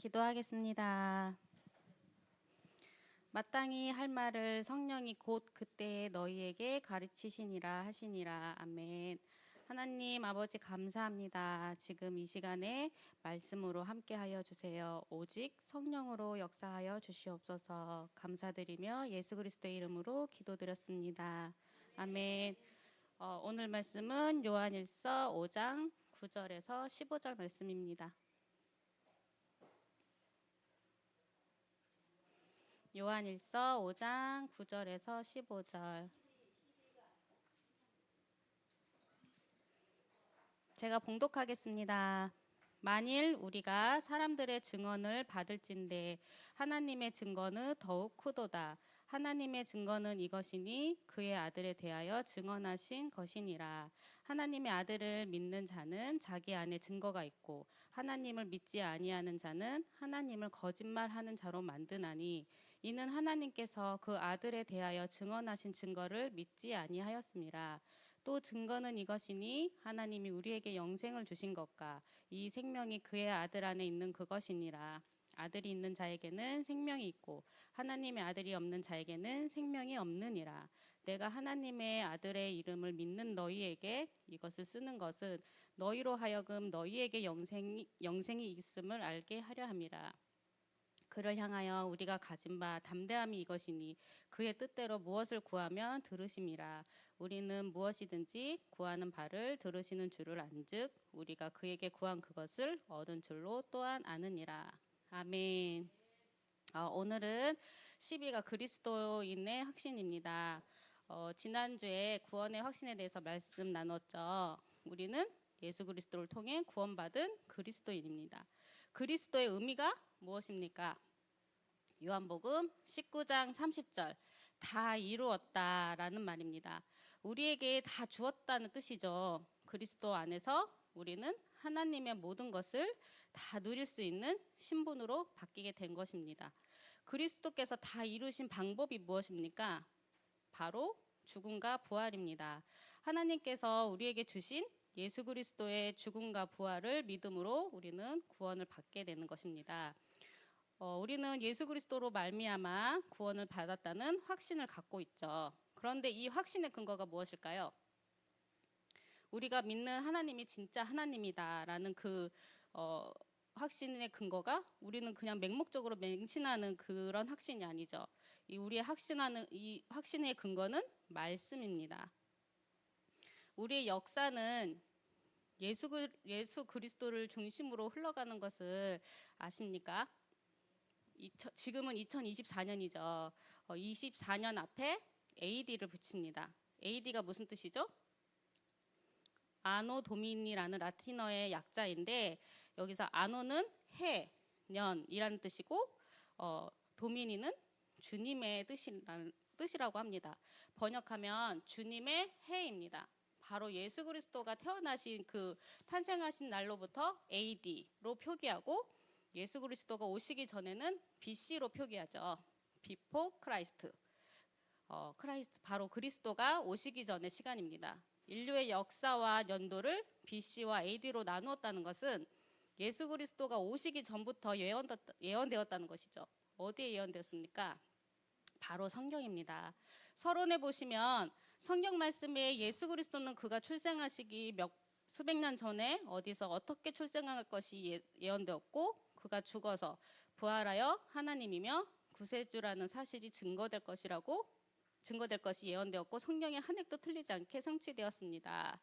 기도하겠습니다. 마땅히 할 말을 성령이 곧 그때 너희에게 가르치시니라 하시니라. 아멘. 하나님 아버지 감사합니다. 지금 이 시간에 말씀으로 함께하여 주세요. 오직 성령으로 역사하여 주시옵소서. 감사드리며 예수 그리스도의 이름으로 기도드렸습니다. 아멘. 오늘 말씀은 요한일서 5장 9절에서 15절 말씀입니다. 요한일서 5장 9절에서 15절. 제가 봉독하겠습니다. 만일 우리가 사람들의 증언을 받을진대 하나님의 증거는 더욱 크도다. 하나님의 증거는 이것이니 그의 아들에 대하여 증언하신 것이니라. 하나님의 아들을 믿는 자는 자기 안에 증거가 있고 하나님을 믿지 아니하는 자는 하나님을 거짓말하는 자로 만드나니 이는 하나님께서 그 아들에 대하여 증언하신 증거를 믿지 아니하였습니다. 또 증거는 이것이니 하나님이 우리에게 영생을 주신 것과 이 생명이 그의 아들 안에 있는 그것이니라. 아들이 있는 자에게는 생명이 있고 하나님의 아들이 없는 자에게는 생명이 없느니라. 내가 하나님의 아들의 이름을 믿는 너희에게 이것을 쓰는 것은 너희로 하여금 너희에게 영생이 있음을 알게 하려 함이라. 그를 향하여 우리가 가진 바 담대함이 이것이니 그의 뜻대로 무엇을 구하면 들으심이라. 우리는 무엇이든지 구하는 바를 들으시는 줄을 안즉 우리가 그에게 구한 그것을 얻은 줄로 또한 아느니라. 아멘. 오늘은 12가 그리스도인의 확신입니다. 지난주에 구원의 확신에 대해서 말씀 나눴죠. 우리는 예수 그리스도를 통해 구원받은 그리스도인입니다. 그리스도의 의미가 무엇입니까? 요한복음 19장 30절 다 이루었다라는 말입니다. 우리에게 다 주었다는 뜻이죠. 그리스도 안에서 우리는 하나님의 모든 것을 다 누릴 수 있는 신분으로 바뀌게 된 것입니다. 그리스도께서 다 이루신 방법이 무엇입니까? 바로 죽음과 부활입니다. 하나님께서 우리에게 주신 예수 그리스도의 죽음과 부활을 믿음으로 우리는 구원을 받게 되는 것입니다. 우리는 예수 그리스도로 말미암아 구원을 받았다는 확신을 갖고 있죠. 그런데 이 확신의 근거가 무엇일까요? 우리가 믿는 하나님이 진짜 하나님이다라는 그 확신의 근거가 우리는 그냥 맹목적으로 맹신하는 그런 확신이 아니죠. 우리의 이 확신의 근거는 말씀입니다. 우리의 역사는 예수 그리스도를 중심으로 흘러가는 것을 아십니까? 지금은 2024년이죠. 24년 앞에 AD를 붙입니다. AD가 무슨 뜻이죠? 아노 도미니라는 라틴어의 약자인데 여기서 아노는 해, 년이라는 뜻이고 도미니는 주님의 뜻이라고 합니다. 번역하면 주님의 해입니다. 바로 예수 그리스도가 태어나신 그 탄생하신 날로부터 AD로 표기하고 예수 그리스도가 오시기 전에는 BC로 표기하죠. Before Christ. 크라이스트 바로 그리스도가 오시기 전의 시간입니다. 인류의 역사와 연도를 BC와 AD로 나누었다는 것은 예수 그리스도가 오시기 전부터 예언되었다는 것이죠. 어디에 예언되었습니까? 바로 성경입니다. 서론에 보시면 성경 말씀에 예수 그리스도는 그가 출생하시기 수백 년 전에 어디서 어떻게 출생할 것이 예언되었고 그가 죽어서 부활하여 하나님이며 구세주라는 사실이 증거될 것이 예언되었고 성경의 한 획도 틀리지 않게 성취되었습니다.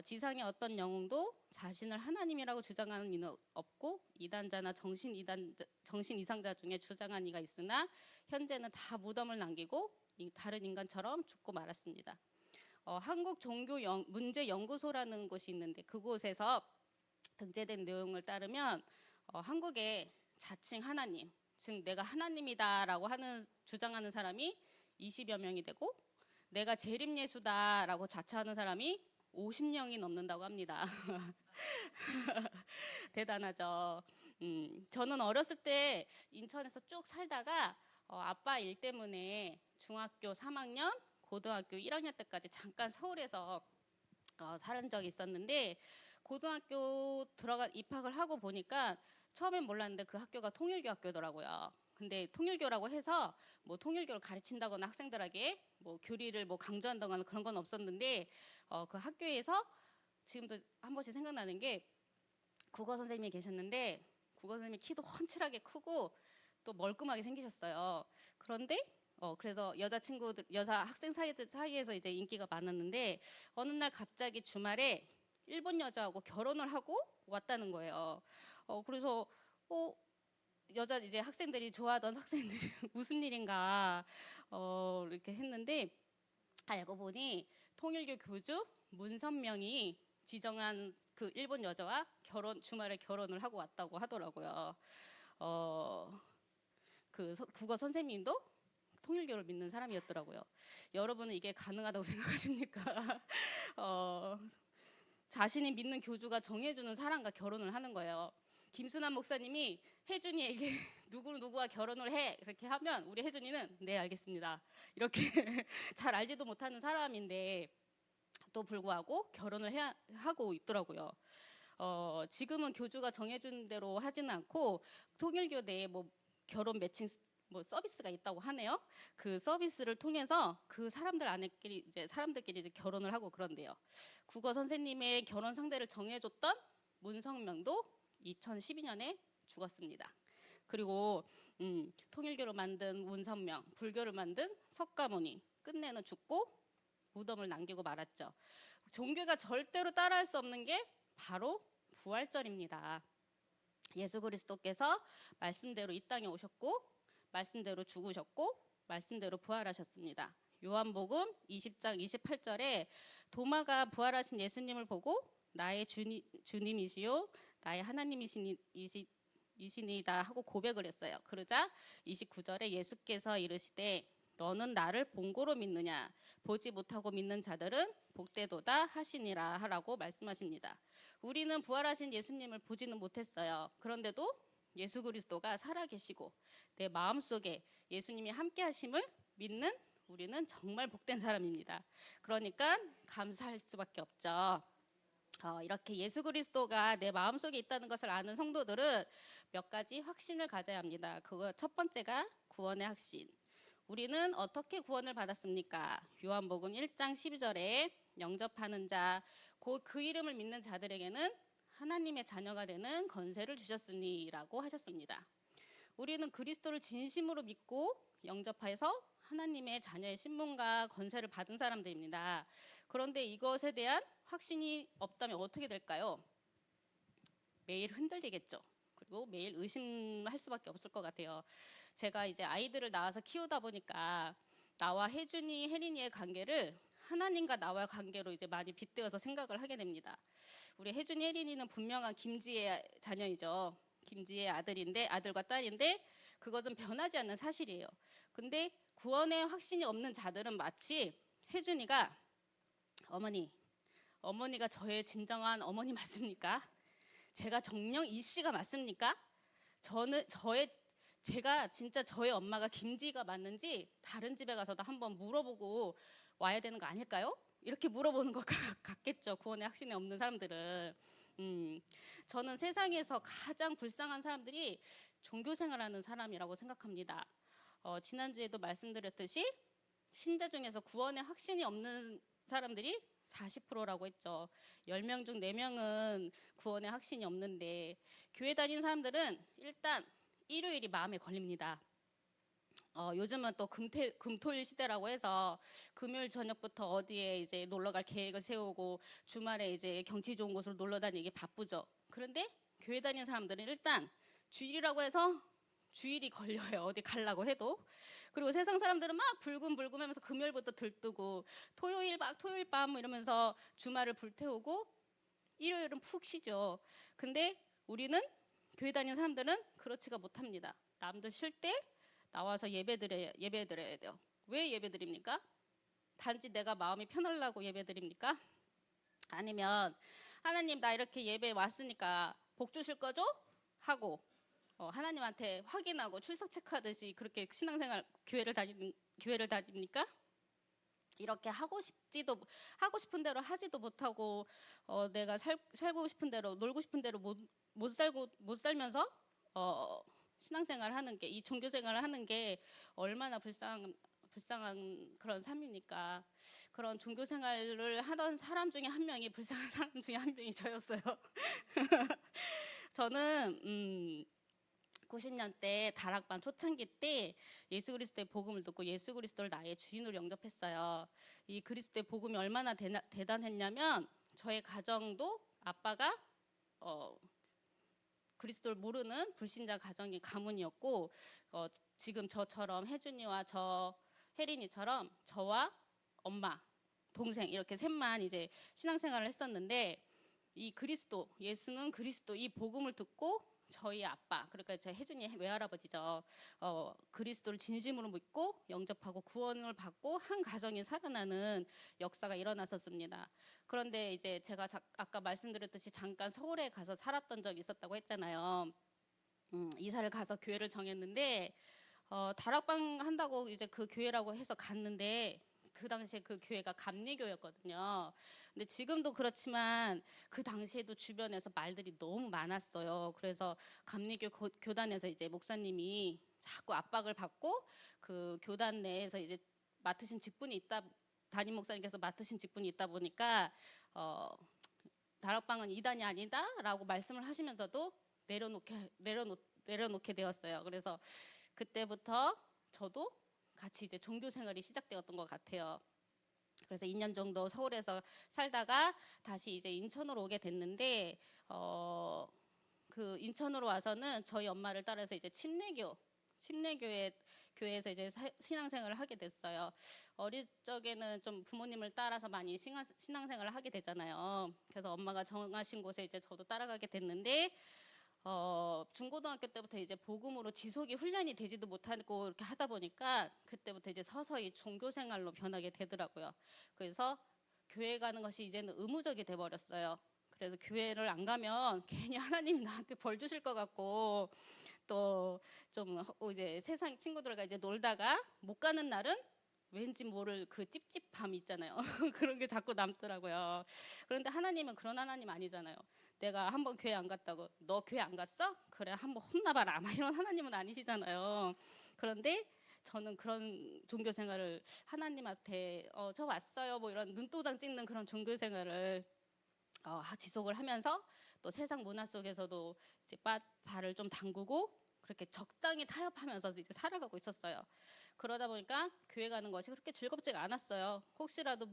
지상의 어떤 영웅도 자신을 하나님이라고 주장하는 이는 없고 이단자나 정신 이상자 중에 주장한 이가 있으나 현재는 다 무덤을 남기고 다른 인간처럼 죽고 말았습니다. 한국 종교 문제 연구소라는 곳이 있는데 그곳에서 등재된 내용을 따르면 한국의 자칭 하나님, 즉 내가 하나님이다라고 주장하는 사람이 20여 명이 되고 내가 재림예수다라고 자처하는 사람이 50명이 넘는다고 합니다. 대단하죠. 저는 어렸을 때 인천에서 쭉 살다가 아빠 일 때문에 중학교 3학년, 고등학교 1학년 때까지 잠깐 서울에서 살은 적이 있었는데 고등학교 입학을 하고 보니까 처음엔 몰랐는데 그 학교가 통일교 학교더라고요. 근데 통일교라고 해서 뭐 통일교를 가르친다거나 학생들에게 뭐 교리를 뭐 강조한다거나 그런 건 없었는데 그 학교에서 지금도 한 번씩 생각나는 게 국어 선생님이 계셨는데 국어 선생님이 키도 훤칠하게 크고 또 멀끔하게 생기셨어요. 그런데 그래서 여자 학생 사이에서 이제 인기가 많았는데 어느 날 갑자기 주말에 일본 여자하고 결혼을 하고 왔다는 거예요. 그래서 여자 이제 학생들이 좋아하던 학생들이 무슨 일인가 이렇게 했는데 알고 보니 통일교 교주 문선명이 지정한 그 일본 여자와 주말에 결혼을 하고 왔다고 하더라고요. 그 국어 선생님도 통일교를 믿는 사람이었더라고요. 여러분은 이게 가능하다고 생각하십니까? 자신이 믿는 교주가 정해주는 사람과 결혼을 하는 거예요. 김순환 목사님이 혜준이에게 누구와 결혼을 해 그렇게 하면 우리 혜준이는 네 알겠습니다 이렇게 잘 알지도 못하는 사람인데 또 불구하고 결혼을 하고 있더라고요. 지금은 교주가 정해준 대로 하지는 않고 통일교 내에 뭐 결혼 매칭 뭐 서비스가 있다고 하네요. 그 서비스를 통해서 그 사람들끼리 이제 결혼을 하고 그런데요. 국어 선생님의 결혼 상대를 정해줬던 문성명도 2012년에 죽었습니다. 그리고 통일교를 만든 문선명, 불교를 만든 석가모니 끝내는 죽고 무덤을 남기고 말았죠. 종교가 절대로 따라할 수 없는 게 바로 부활절입니다. 예수 그리스도께서 말씀대로 이 땅에 오셨고 말씀대로 죽으셨고 말씀대로 부활하셨습니다. 요한복음 20장 28절에 도마가 부활하신 예수님을 보고 나의 주님이시요 나의 하나님이시니다 하고 고백을 했어요. 그러자 29절에 예수께서 이르시되 너는 나를 본고로 믿느냐 보지 못하고 믿는 자들은 복되도다 하시니라 하라고 말씀하십니다. 우리는 부활하신 예수님을 보지는 못했어요. 그런데도 예수 그리스도가 살아계시고 내 마음속에 예수님이 함께 하심을 믿는 우리는 정말 복된 사람입니다. 그러니까 감사할 수밖에 없죠. 이렇게 예수 그리스도가 내 마음속에 있다는 것을 아는 성도들은 몇 가지 확신을 가져야 합니다. 그거 첫 번째가 구원의 확신. 우리는 어떻게 구원을 받았습니까? 요한복음 1장 12절에 영접하는 자, 곧 그 이름을 믿는 자들에게는 하나님의 자녀가 되는 권세를 주셨으니라고 하셨습니다. 우리는 그리스도를 진심으로 믿고 영접해서 하나님의 자녀의 신분과 권세를 받은 사람들입니다. 그런데 이것에 대한 확신이 없다면 어떻게 될까요? 매일 흔들리겠죠. 그리고 매일 의심할 수밖에 없을 것 같아요. 제가 이제 아이들을 낳아서 키우다 보니까 나와 혜준이, 혜린이의 관계를 하나님과 나와의 관계로 이제 많이 빗대어서 생각을 하게 됩니다. 우리 혜준이, 혜린이는 분명한 김지의 자녀이죠. 김지의 아들과 딸인데 그것은 변하지 않는 사실이에요. 근데 구원의 확신이 없는 자들은 마치 혜준이가 어머니가 저의 진정한 어머니 맞습니까? 제가 정녕 이 씨가 맞습니까? 제가 진짜 저의 엄마가 김지가 맞는지 다른 집에 가서도 한번 물어보고 와야 되는 거 아닐까요? 이렇게 물어보는 것 같겠죠. 구원의 확신이 없는 사람들은. 저는 세상에서 가장 불쌍한 사람들이 종교생활하는 사람이라고 생각합니다. 지난주에도 말씀드렸듯이 신자 중에서 구원의 확신이 없는 사람들이 40%라고 했죠. 10명 중 4명은 구원의 확신이 없는데 교회 다니는 사람들은 일단 일요일이 마음에 걸립니다. 요즘은 또 금토일 시대라고 해서 금요일 저녁부터 어디에 이제 놀러 갈 계획을 세우고 주말에 이제 경치 좋은 곳으로 놀러 다니기 바쁘죠. 그런데 교회 다니는 사람들은 일단 주일이라고 해서 주일이 걸려요. 어디 가려고 해도. 그리고 세상 사람들은 막 불금불금 하면서 금요일부터 들뜨고 토요일 밤 이러면서 주말을 불태우고 일요일은 푹 쉬죠. 근데 우리는 교회 다니는 사람들은 그렇지가 못합니다. 남도 쉴 때 나와서 예배드려야 돼요. 왜 예배드립니까? 단지 내가 마음이 편하려고 예배드립니까? 아니면 하나님 나 이렇게 예배 왔으니까 복 주실 거죠? 하고 하나님한테 확인하고 출석 체크하듯이 그렇게 신앙생활 교회를 다닙니까? 이렇게 하고 싶은 대로 하지도 못하고 내가 살고 싶은 대로 놀고 싶은 대로 못 살면서 신앙생활을 하는 게, 이 종교생활을 하는 게 얼마나 불쌍한 그런 삶입니까? 그런 종교생활을 하던 사람 중에 한 명이, 불쌍한 사람 중에 한 명이 저였어요. 저는 90년대 다락방 초창기 때 예수 그리스도의 복음을 듣고 예수 그리스도를 나의 주인으로 영접했어요. 이 그리스도의 복음이 얼마나 대단했냐면, 저의 가정도 아빠가 그리스도를 모르는 불신자 가정의 가문이었고, 지금 저처럼 혜준이와 혜린이처럼 저와 엄마, 동생 이렇게 셋만 이제 신앙생활을 했었는데, 이 그리스도, 예수는 그리스도, 이 복음을 듣고 저희 아빠, 그러니까 제 혜준이 외할아버지죠, 그리스도를 진심으로 믿고 영접하고 구원을 받고 한 가정이 살아나는 역사가 일어났었습니다. 그런데 이제 제가 아까 말씀드렸듯이 잠깐 서울에 가서 살았던 적이 있었다고 했잖아요. 이사를 가서 교회를 정했는데, 다락방 한다고 이제 그 교회라고 해서 갔는데, 그 당시에 그 교회가 감리교였거든요. 근데 지금도 그렇지만 그 당시에도 주변에서 말들이 너무 많았어요. 그래서 감리교 교단에서 이제 목사님이 자꾸 압박을 받고, 그 교단 내에서 이제 담임 목사님께서 맡으신 직분이 있다 보니까 다락방은 이단이 아니다라고 말씀을 하시면서도 내려놓게 되었어요. 그래서 그때부터 저도 같이 이제 종교 생활이 시작되었던 것 같아요. 그래서 2년 정도 서울에서 살다가 다시 이제 인천으로 오게 됐는데, 그 인천으로 와서는 저희 엄마를 따라서 이제 침례교회에서 이제 신앙생활을 하게 됐어요. 어릴 적에는 좀 부모님을 따라서 많이 신앙생활을 하게 되잖아요. 그래서 엄마가 정하신 곳에 이제 저도 따라가게 됐는데, 중고등학교 때부터 이제 복음으로 지속이 훈련이 되지도 못하고 이렇게 하다 보니까 그때부터 이제 서서히 종교생활로 변하게 되더라고요. 그래서 교회 가는 것이 이제는 의무적이 돼버렸어요. 그래서 교회를 안 가면 괜히 하나님이 나한테 벌 주실 것 같고, 또 좀 이제 세상 친구들과 이제 놀다가 못 가는 날은 왠지 모를 그 찝찝함 있잖아요. 그런 게 자꾸 남더라고요. 그런데 하나님은 그런 하나님 아니잖아요. 내가 한번 교회 안 갔다고 너 교회 안 갔어? 그래 한번 혼나봐라, 막 이런 하나님은 아니시잖아요. 그런데 저는 그런 종교 생활을 하나님한테 저 왔어요 뭐 이런 눈도장 찍는 그런 종교 생활을 지속을 하면서, 또 세상 문화 속에서도 이제 발을 좀 담그고 그렇게 적당히 타협하면서 이제 살아가고 있었어요. 그러다 보니까 교회 가는 것이 그렇게 즐겁지가 않았어요. 혹시라도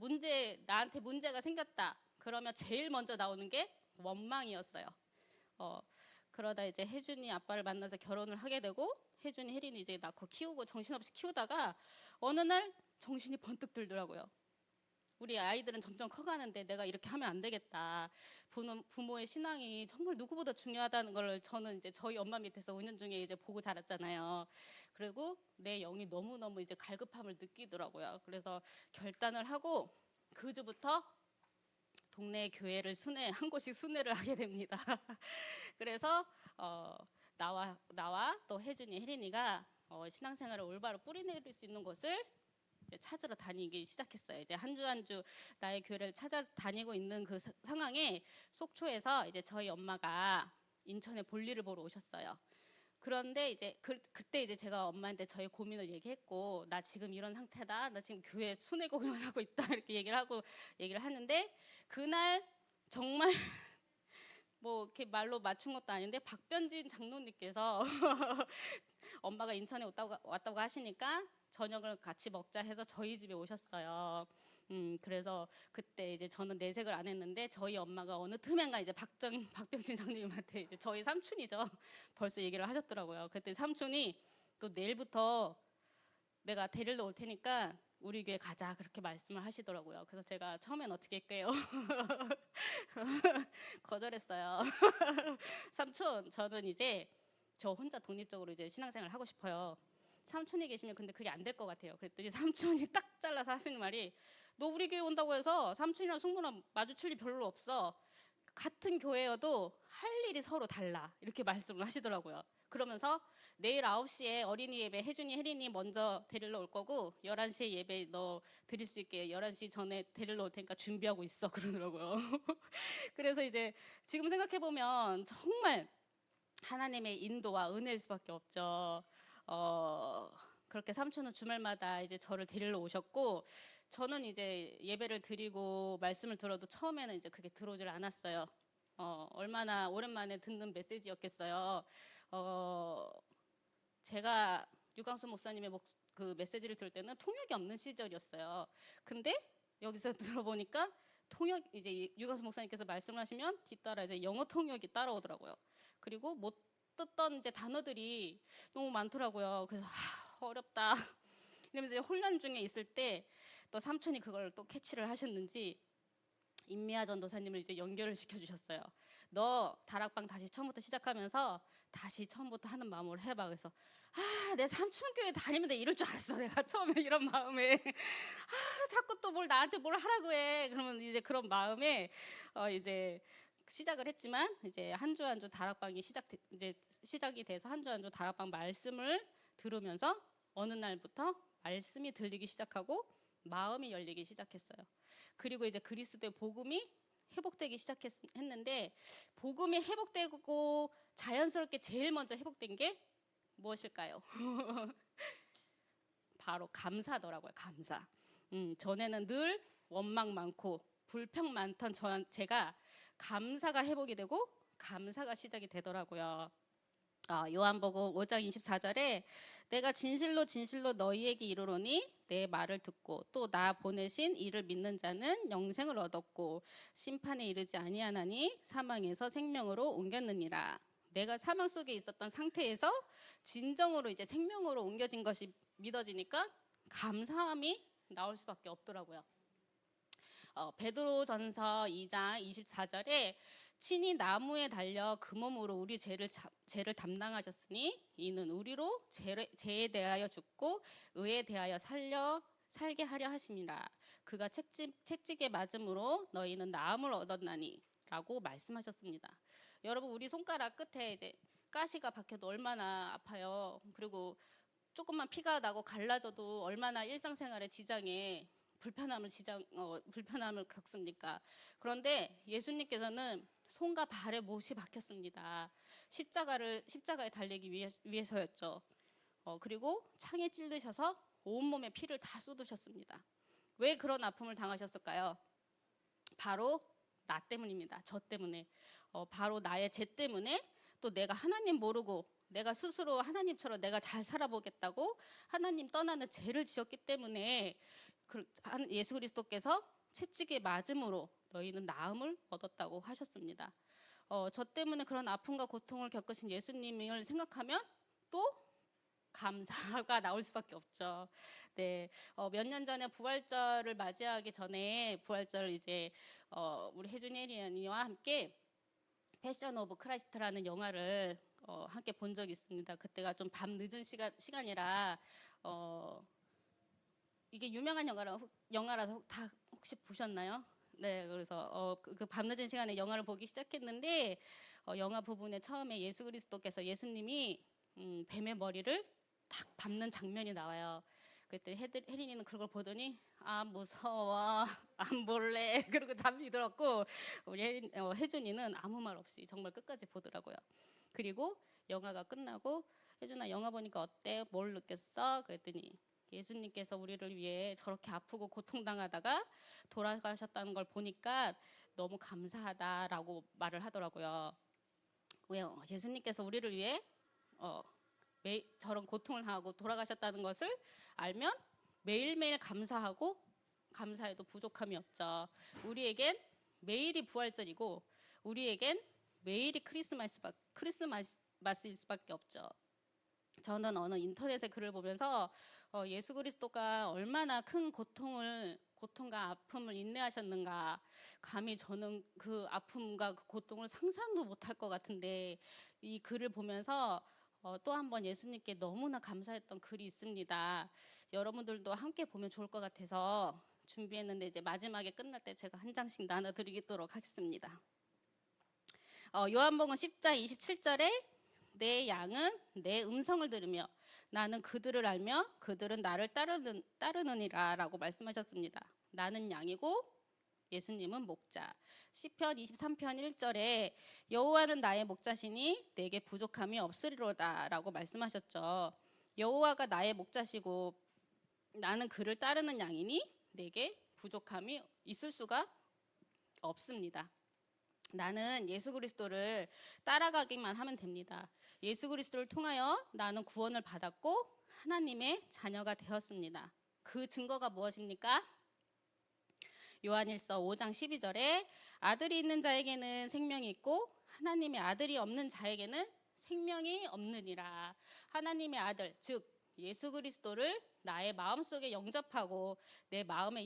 나한테 문제가 생겼다 그러면 제일 먼저 나오는 게 원망이었어요. 그러다 이제 혜준이 아빠를 만나서 결혼을 하게 되고, 혜준이 혜린이 이제 낳고 키우고 정신없이 키우다가 어느 날 정신이 번뜩 들더라고요. 우리 아이들은 점점 커가는데 내가 이렇게 하면 안 되겠다. 부모의 신앙이 정말 누구보다 중요하다는 걸 저는 이제 저희 엄마 밑에서 5년 중에 이제 보고 자랐잖아요. 그리고 내 영이 너무너무 이제 갈급함을 느끼더라고요. 그래서 결단을 하고 그 주부터 동네 교회를 한 곳씩 순회를 하게 됩니다. 그래서 나와 또 혜준이, 혜린이가 신앙생활을 올바로 뿌리내릴 수 있는 곳을 찾으러 다니기 시작했어요. 이제 한 주 한 주 나의 교회를 찾아다니고 있는 그 상황에 속초에서 이제 저희 엄마가 인천에 볼일을 보러 오셨어요. 그런데 이제 그때 이제 제가 엄마한테 저희 고민을 얘기했고, 나 지금 이런 상태다, 나 지금 교회 순회 공연을 하고 있다 이렇게 얘기를 하는데, 그날 정말 뭐 이렇게 말로 맞춘 것도 아닌데 박변진 장로님께서 엄마가 인천에 왔다고 하시니까 저녁을 같이 먹자 해서 저희 집에 오셨어요. 그래서 그때 이제 저는 내색을 안 했는데 저희 엄마가 어느 틈엔가 이제 박병진 장로님한테 이제 저희 삼촌이죠. 벌써 얘기를 하셨더라고요. 그때 삼촌이 또 내일부터 내가 데리러 올 테니까 우리 교회 가자 그렇게 말씀을 하시더라고요. 그래서 제가 처음엔 어떻게 할게요? 거절했어요. 삼촌, 저는 이제 저 혼자 독립적으로 이제 신앙생활 하고 싶어요. 삼촌이 계시면 근데 그게 안 될 것 같아요. 그랬더니 삼촌이 딱 잘라서 하시는 말이, 너 우리 교회 온다고 해서 삼촌이랑 숙모랑 마주칠 일 별로 없어. 같은 교회여도 할 일이 서로 달라. 이렇게 말씀을 하시더라고요. 그러면서 내일 9시에 어린이 예배 혜준이, 혜린이 먼저 데리러 올 거고 11시에 예배 너 드릴 수 있게 11시 전에 데리러 올 테니까 준비하고 있어 그러더라고요. 그래서 이제 지금 생각해보면 정말 하나님의 인도와 은혜일 수밖에 없죠. 그렇게 삼촌은 주말마다 이제 저를 데리러 오셨고, 저는 이제 예배를 드리고 말씀을 들어도 처음에는 이제 그게 들어오질 않았어요. 얼마나 오랜만에 듣는 메시지였겠어요. 제가 유광수 목사님의 그 메시지를 들을 때는 통역이 없는 시절이었어요. 근데 여기서 들어보니까 통역, 이제 유광수 목사님께서 말씀을 하시면 뒤따라 이제 영어 통역이 따라오더라고요. 그리고 못 듣던 이제 단어들이 너무 많더라고요. 그래서 어렵다 이러면서 혼란 중에 있을 때 또 삼촌이 그걸 또 캐치를 하셨는지 임미아 전도사님을 이제 연결을 시켜주셨어요. 너 다락방 다시 처음부터 시작하면서 다시 처음부터 하는 마음으로 해봐. 그래서 내 삼촌교회 다니면 이럴 줄 알았어. 내가 처음에 이런 마음에 자꾸 또 나한테 뭘 하라고 해. 그러면 이제 그런 마음에 이제 시작을 했지만 이제 한 주 한 주 다락방이 시작이 돼서 한 주 한 주 다락방 말씀을 들으면서 어느 날부터 말씀이 들리기 시작하고 마음이 열리기 시작했어요. 그리고 이제 그리스도의 복음이 회복되기 시작했는데, 복음이 회복되고 자연스럽게 제일 먼저 회복된 게 무엇일까요? 바로 감사더라고요. 감사. 전에는 늘 원망 많고 불평 많던 제가 감사가 회복이 되고 감사가 시작이 되더라고요. 요한복음 5장 24절에 내가 진실로 진실로 너희에게 이르노니 내 말을 듣고 또 나 보내신 이를 믿는 자는 영생을 얻었고 심판에 이르지 아니하나니 사망에서 생명으로 옮겼느니라. 내가 사망 속에 있었던 상태에서 진정으로 이제 생명으로 옮겨진 것이 믿어지니까 감사함이 나올 수밖에 없더라고요. 베드로전서 2장 24절에 친히 나무에 달려 그 몸으로 우리 죄를 담당하셨으니 이는 우리로 죄에 대하여 죽고 의에 대하여 살게 하려 하심이라. 그가 채찍에 맞음으로 너희는 나음을 얻었나니 라고 말씀하셨습니다. 여러분, 우리 손가락 끝에 이제 가시가 박혀도 얼마나 아파요. 그리고 조금만 피가 나고 갈라져도 얼마나 일상생활의 지장에 불편함을 겪습니까? 그런데 예수님께서는 손과 발에 못이 박혔습니다. 십자가에 달리기 위해서였죠. 그리고 창에 찔르셔서 온몸에 피를 다 쏟으셨습니다. 왜 그런 아픔을 당하셨을까요? 바로 나 때문입니다. 저 때문에. 바로 나의 죄 때문에, 또 내가 하나님 모르고 내가 스스로 하나님처럼 내가 잘 살아보겠다고 하나님 떠나는 죄를 지었기 때문에 예수 그리스도께서 채찍에 맞음으로 너희는 나음을 얻었다고 하셨습니다. 저 때문에 그런 아픔과 고통을 겪으신 예수님을 생각하면 또 감사가 나올 수밖에 없죠. 네, 몇 년 전에 부활절을 맞이하기 전에 부활절 이제 우리 혜준이 에리언이와 함께 패션 오브 크라이스트라는 영화를 함께 본 적이 있습니다. 그때가 좀 밤 늦은 시간이라 이게 유명한 영화라서 다 혹시 보셨나요? 네, 그래서 그 밤늦은 시간에 영화를 보기 시작했는데 영화 부분에 처음에 예수 그리스도께서 예수님이 뱀의 머리를 탁 밟는 장면이 나와요. 그때 혜린이는 그걸 보더니 무서워 안 볼래 그러고 잠이 들었고, 우리 혜준이는 아무 말 없이 정말 끝까지 보더라고요. 그리고 영화가 끝나고 혜준아 영화 보니까 어때? 뭘 느꼈어? 그랬더니 예수님께서 우리를 위해 저렇게 아프고 고통당하다가 돌아가셨다는 걸 보니까 너무 감사하다라고 말을 하더라고요. 왜요? 예수님께서 우리를 위해 저런 고통을 당하고 돌아가셨다는 것을 알면 매일매일 감사하고 감사해도 부족함이 없죠. 우리에겐 매일이 부활절이고 우리에겐 매일이 크리스마스일 수밖에 없죠. 저는 어느 인터넷의 글을 보면서 예수 그리스도가 얼마나 큰 고통과 아픔을 인내하셨는가, 감히 저는 그 아픔과 그 고통을 상상도 못할 것 같은데, 이 글을 보면서 또 한 번 예수님께 너무나 감사했던 글이 있습니다. 여러분들도 함께 보면 좋을 것 같아서 준비했는데 이제 마지막에 끝날 때 제가 한 장씩 나눠드리도록 하겠습니다. 요한복음 10장 27절에 내 양은 내 음성을 들으며 나는 그들을 알며 그들은 나를 따르느니라 라고 말씀하셨습니다. 나는 양이고 예수님은 목자. 시편 23편 1절에 여호와는 나의 목자시니 내게 부족함이 없으리로다라고 말씀하셨죠. 여호와가 나의 목자시고 나는 그를 따르는 양이니 내게 부족함이 있을 수가 없습니다. 나는 예수 그리스도를 따라가기만 하면 됩니다. 예수 그리스도를 통하여 나는 구원을 받았고 하나님의 자녀가 되었습니다. 그 증거가 무엇입니까? 요한일서 5장 12절에 아들이 있는 자에게는 생명이 있고 하나님의 아들이 없는 자에게는 생명이 없느니라. 하나님의 아들, 즉 예수 그리스도를 나의 마음속에 영접하고 내 마음에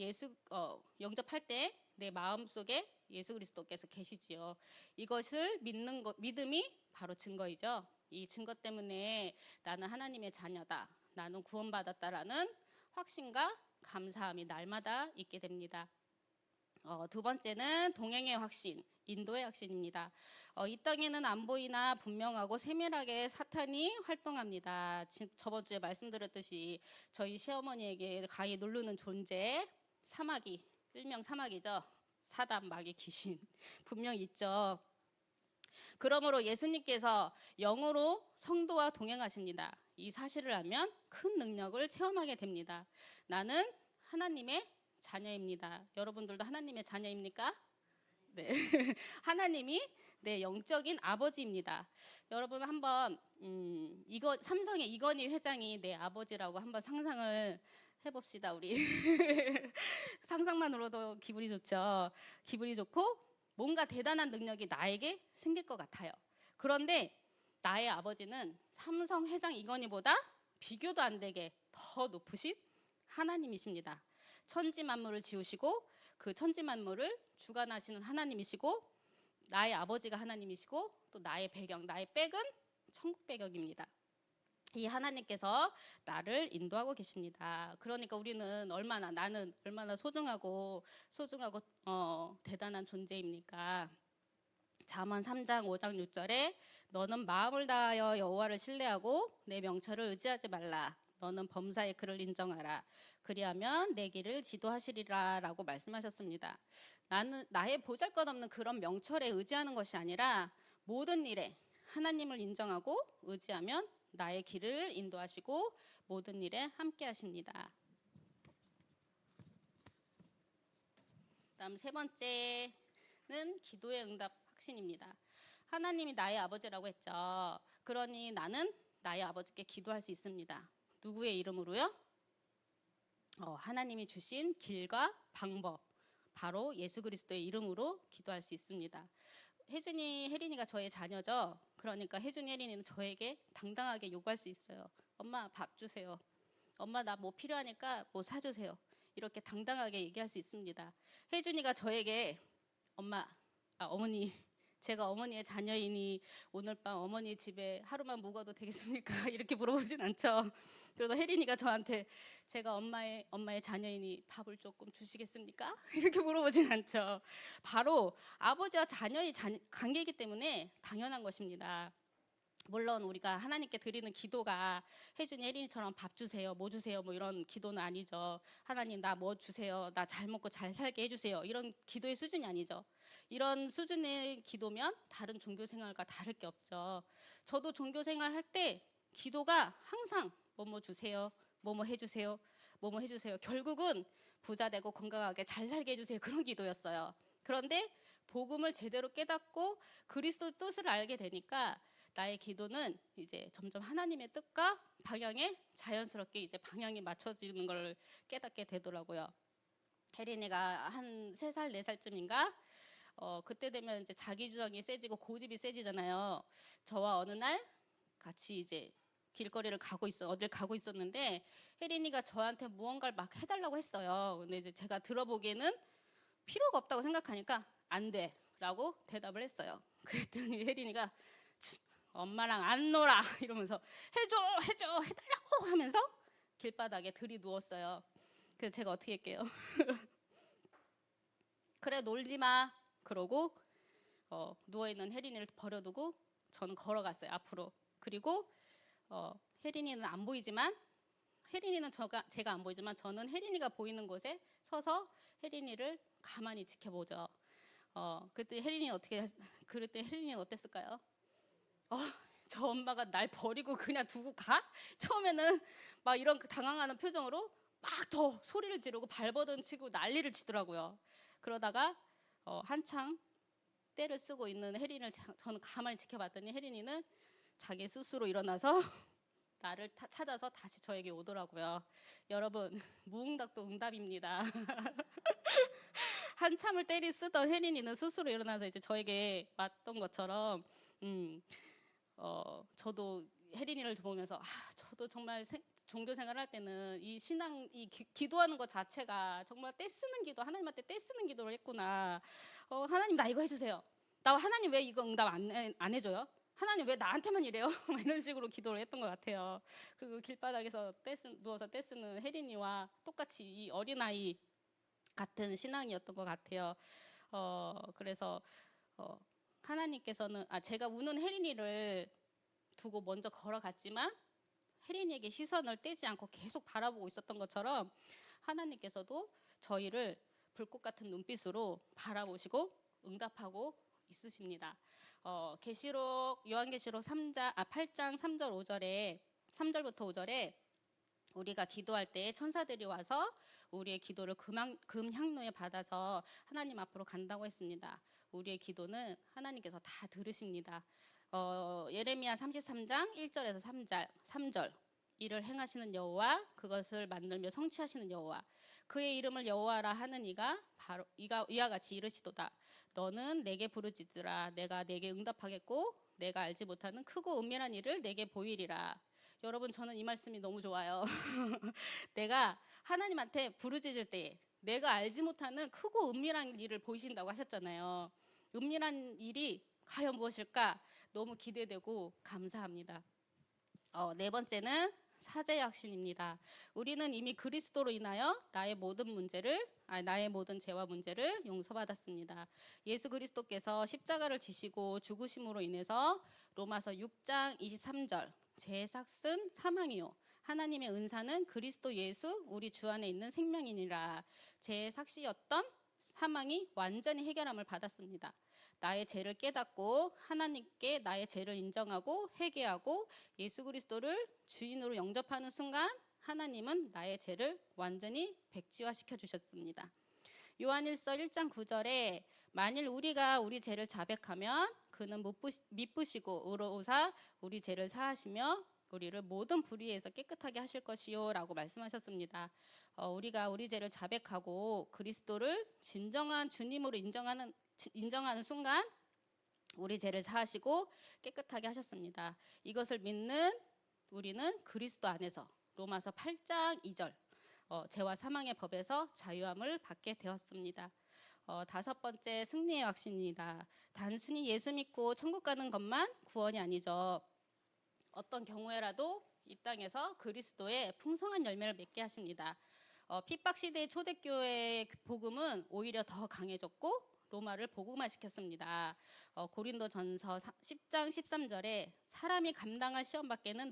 영접할 때 내 마음속에 예수 그리스도께서 계시지요. 이것을 믿는 것, 믿음이 바로 증거이죠. 이 증거 때문에 나는 하나님의 자녀다, 나는 구원받았다라는 확신과 감사함이 날마다 있게 됩니다. 두 번째는 동행의 확신, 인도의 확신입니다. 이 땅에는 안 보이나 분명하고 세밀하게 사탄이 활동합니다. 저번 주에 말씀드렸듯이 저희 시어머니에게 가히 누르는 존재, 사마귀, 일명 사마귀죠. 사단, 마귀, 귀신 분명히 있죠. 그러므로 예수님께서 영으로 성도와 동행하십니다. 이 사실을 알면 큰 능력을 체험하게 됩니다. 나는 하나님의 자녀입니다. 여러분들도 하나님의 자녀입니까? 네. 하나님이 내 영적인 아버지입니다. 여러분 한번 삼성의 이건희 회장이 내 아버지라고 한번 상상을 해봅시다. 우리 상상만으로도 기분이 좋죠. 기분이 좋고 뭔가 대단한 능력이 나에게 생길 것 같아요. 그런데 나의 아버지는 삼성 회장 이건희보다 비교도 안 되게 더 높으신 하나님이십니다. 천지 만물을 지으시고 그 천지 만물을 주관하시는 하나님이시고 나의 아버지가 하나님이시고 또 나의 배경, 나의 백은 천국 배경입니다. 이 하나님께서 나를 인도하고 계십니다. 그러니까 나는 얼마나 소중하고 대단한 존재입니까? 잠언 3장 5장 6절에 너는 마음을 다하여 여호와를 신뢰하고 내 명철을 의지하지 말라. 너는 범사의 그를 인정하라. 그리하면 내 길을 지도하시리라 라고 말씀하셨습니다. 나의 보잘것없는 그런 명철에 의지하는 것이 아니라 모든 일에 하나님을 인정하고 의지하면 나의 길을 인도하시고 모든 일에 함께 하십니다. 다음 세 번째는 기도의 응답 확신입니다. 하나님이 나의 아버지라고 했죠. 그러니 나는 나의 아버지께 기도할 수 있습니다. 누구의 이름으로요? 하나님이 주신 길과 방법, 바로 예수 그리스도의 이름으로 기도할 수 있습니다. 혜린이가 저의 자녀죠. 그러니까 혜린이는 저에게 당당하게 요구할 수 있어요. 엄마 밥 주세요. 엄마 나 뭐 필요하니까 뭐 사주세요. 이렇게 당당하게 얘기할 수 있습니다. 혜준이가 저에게 어머니 제가 어머니의 자녀이니 오늘 밤 어머니 집에 하루만 묵어도 되겠습니까? 이렇게 물어보진 않죠. 그래도 혜린이가 저한테 제가 엄마의 자녀이니 밥을 조금 주시겠습니까? 이렇게 물어보진 않죠. 바로 아버지와 자녀의 관계이기 때문에 당연한 것입니다. 물론 우리가 하나님께 드리는 기도가 혜준이 혜린이처럼 밥 주세요, 뭐 주세요, 뭐 이런 기도는 아니죠. 하나님 나 뭐 주세요, 나 잘 먹고 잘 살게 해주세요, 이런 기도의 수준이 아니죠. 이런 수준의 기도면 다른 종교 생활과 다를 게 없죠. 저도 종교 생활 할 때 기도가 항상 뭐뭐 주세요, 뭐뭐 해주세요, 뭐뭐 해주세요. 결국은 부자 되고 건강하게 잘 살게 해주세요, 그런 기도였어요. 그런데 복음을 제대로 깨닫고 그리스도 뜻을 알게 되니까 나의 기도는 이제 점점 하나님의 뜻과 방향에 자연스럽게 이제 방향이 맞춰지는 걸 깨닫게 되더라고요. 혜린이가 한 3살, 4살쯤인가? 그때 되면 이제 자기 주장이 세지고 고집이 세지잖아요. 저와 어느 날 같이 이제 길거리를 어딜 가고 있었는데 혜린이가 저한테 무언가를 막 해달라고 했어요. 근데 이제 제가 들어보기에는 필요가 없다고 생각하니까 안 돼라고 대답을 했어요. 그랬더니 혜린이가 엄마랑 안 놀아 이러면서 해달라고 하면서 길바닥에 들이누웠어요. 그래서 제가 어떻게 할게요? 그래 놀지 마 그러고 누워있는 혜린이를 버려두고 저는 걸어갔어요 앞으로. 그리고 혜린이는 안 보이지만 혜린이는 제가 안 보이지만 저는 혜린이가 보이는 곳에 서서 혜린이를 가만히 지켜보죠. 그때 혜린이 어땠을까요? 저 엄마가 날 버리고 그냥 두고 가? 처음에는 막 이런 당황하는 표정으로 막 더 소리를 지르고 발버둥 치고 난리를 치더라고요. 그러다가 한창 때를 쓰고 있는 혜린이를 저는 가만히 지켜봤더니 혜린이는 자기 스스로 일어나서 나를 찾아서 다시 저에게 오더라고요. 여러분, 무응답도 응답입니다. 한참을 때리 쓰던 혜린이는 스스로 일어나서 이제 저에게 왔던 것처럼 저도 혜린이를 보면서 저도 정말 종교 생활할 때는 이 신앙, 기도하는 것 자체가 정말 떼쓰는 기도, 하나님한테 떼쓰는 기도를 했구나. 하나님 나 이거 해주세요. 나 하나님 왜 이거 응답 안 해줘요? 하나님 왜 나한테만 이래요? 이런 식으로 기도를 했던 것 같아요. 그리고 길바닥에서 누워서 떼쓰는 혜린이와 똑같이 이 어린아이 같은 신앙이었던 것 같아요. 그래서 하나님께서는 제가 우는 혜린이를 두고 먼저 걸어갔지만 혜린이에게 시선을 떼지 않고 계속 바라보고 있었던 것처럼 하나님께서도 저희를 불꽃 같은 눈빛으로 바라보시고 응답하고 있으십니다. 요한계시록 8장 3절 5절에 3절부터 5절에 우리가 기도할 때 천사들이 와서 우리의 기도를 금향로에 받아서 하나님 앞으로 간다고 했습니다. 우리의 기도는 하나님께서 다 들으십니다. 예레미야 33장 1절에서 3절 이를 행하시는 여호와 그것을 만들며 성취하시는 여호와 그의 이름을 여호와라 하는 이가 바로 이와 같이 이르시도다. 너는 내게 부르짖으라. 내가 내게 응답하겠고 내가 알지 못하는 크고 은밀한 일을 내게 보이리라. 여러분 저는 이 말씀이 너무 좋아요. 내가 하나님한테 부르짖을 때 내가 알지 못하는 크고 은밀한 일을 보이신다고 하셨잖아요. 은밀한 일이 과연 무엇일까? 너무 기대되고 감사합니다. 네 번째는 사죄의 확신입니다. 우리는 이미 그리스도로 인하여 나의 모든 죄와 문제를 용서받았습니다. 예수 그리스도께서 십자가를 지시고 죽으심으로 인해서 로마서 6장 23절 죄의 삭은 사망이요 하나님의 은사는 그리스도 예수 우리 주 안에 있는 생명이니라. 죄의 삭시였던 사망이 완전히 해결함을 받았습니다. 나의 죄를 깨닫고 하나님께 나의 죄를 인정하고 회개하고 예수 그리스도를 주인으로 영접하는 순간 하나님은 나의 죄를 완전히 백지화시켜 주셨습니다. 요한일서 1장 9절에 만일 우리가 우리 죄를 자백하면 그는 미쁘시고 의로우사 우리 죄를 사하시며 우리를 모든 불의에서 깨끗하게 하실 것이요 라고 말씀하셨습니다. 우리가 우리 죄를 자백하고 그리스도를 진정한 주님으로 인정하는 순간 우리 죄를 사하시고 깨끗하게 하셨습니다. 이것을 믿는 우리는 그리스도 안에서 로마서 8장 2절 죄와 사망의 법에서 자유함을 받게 되었습니다. 다섯 번째 승리의 확신입니다. 단순히 예수 믿고 천국 가는 것만 구원이 아니죠. 어떤 경우에라도 이 땅에서 그리스도의 풍성한 열매를 맺게 하십니다. 핍박 시대의 초대교회의 복음은 오히려 더 강해졌고 로마를 복음화시켰습니다. 고린도전서 10장 13절에 사람이 감당할 시험 밖에는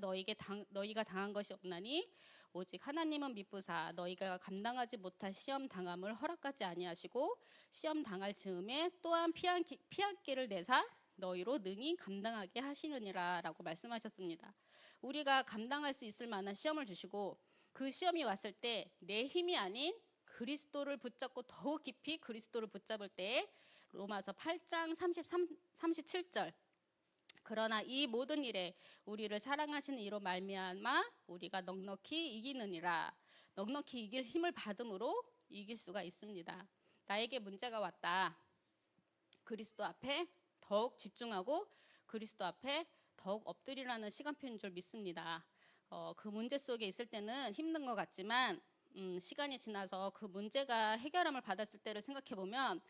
너희가 당한 것이 없나니 오직 하나님은 미쁘사 너희가 감당하지 못할 시험 당함을 허락하지 아니하시고 시험 당할 즈음에 또한 피할 길을 내사 너희로 능히 감당하게 하시느니라 라고 말씀하셨습니다. 우리가 감당할 수 있을 만한 시험을 주시고 그 시험이 왔을 때 내 힘이 아닌 그리스도를 붙잡고 더욱 깊이 그리스도를 붙잡을 때 로마서 8장 37절 그러나 이 모든 일에 우리를 사랑하시는 이로 말미암아 우리가 넉넉히 이기느니라. 넉넉히 이길 힘을 받음으로 이길 수가 있습니다. 나에게 문제가 왔다. 그리스도 앞에 더욱 집중하고 그리스도 앞에 더욱 엎드리라는 시간표인 줄 믿습니다. 그 문제 속에 있을 때는 힘든 것 같지만 시간이 지나서 그 문제가 해결함을 받았을 때를 생각해 보면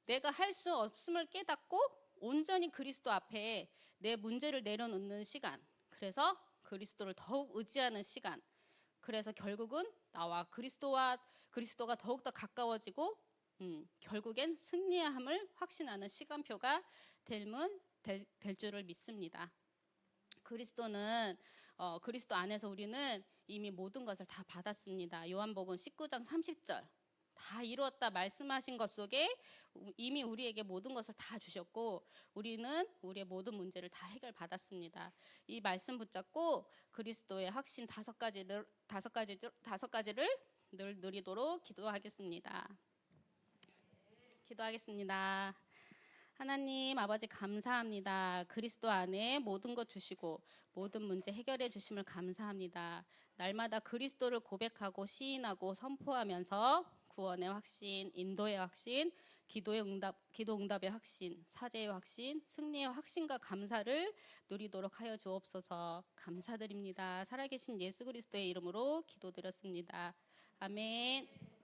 내가 할 수 없음을 깨닫고 온전히 그리스도 앞에 내 문제를 내려놓는 시간, 그래서 그리스도를 더욱 의지하는 시간, 그래서 결국은 나와 그리스도가 더욱더 가까워지고 결국엔 승리함을 확신하는 시간표가 될 줄을 믿습니다. 그리스도 안에서 우리는 이미 모든 것을 다 받았습니다. 요한복음 19장 30절. 다 이루었다 말씀하신 것 속에 이미 우리에게 모든 것을 다 주셨고 우리는 우리의 모든 문제를 다 해결받았습니다. 이 말씀 붙잡고 그리스도의 확신 다섯 가지를 늘 누리도록 기도하겠습니다. 기도하겠습니다. 하나님 아버지 감사합니다. 그리스도 안에 모든 것 주시고 모든 문제 해결해 주심을 감사합니다. 날마다 그리스도를 고백하고 시인하고 선포하면서 구원의 확신, 인도의 확신, 기도 응답의 확신, 사제의 확신, 승리의 확신과 감사를 누리도록 하여 주옵소서. 감사드립니다. 살아계신 예수 그리스도의 이름으로 기도드렸습니다. 아멘.